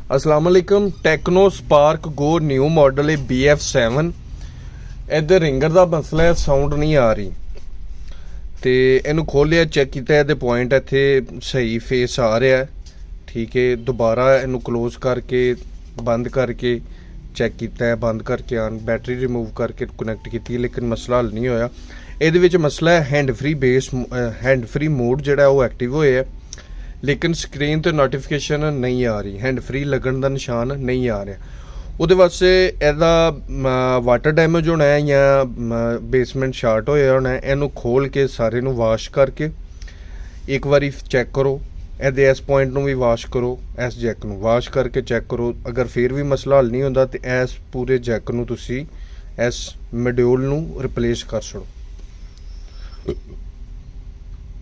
अस्सलाम वालेकुम। Tecno Spark Go new model है BF7। इधर रिंगर का मसला है, साउंड नहीं आ रही। तो इनू खोलिया, चेक किया, ये पॉइंट इत्थे सही फेस आ रहा है। ठीक है, दोबारा इनू क्लोज करके बंद करके चेक किया, बंद करके आन बैटरी रिमूव करके कनैक्ट की, लेकिन मसला हल नहीं होया। ये मसला है hand free base, hand free mode जोड़ा वो एक्टिव होया है, लेकिन स्क्रीन तो नोटिफिकेशन नहीं आ रही, हैंड फ्री लगन का निशान नहीं आ रहा। वो वास्ते एदा वाटर डैमेज होना है या बेसमेंट शार्ट होया होना है। इनू खोल के सारे नू वाश करके एक बारी चेक करो। ए इस पॉइंट नू भी वाश करो, इस जैक नू वाश करके चेक करो। अगर फिर भी मसला हल नहीं होता तो इस पूरे जैक नू तुसी इस मॉड्यूल नू रिप्लेस कर छड़ो।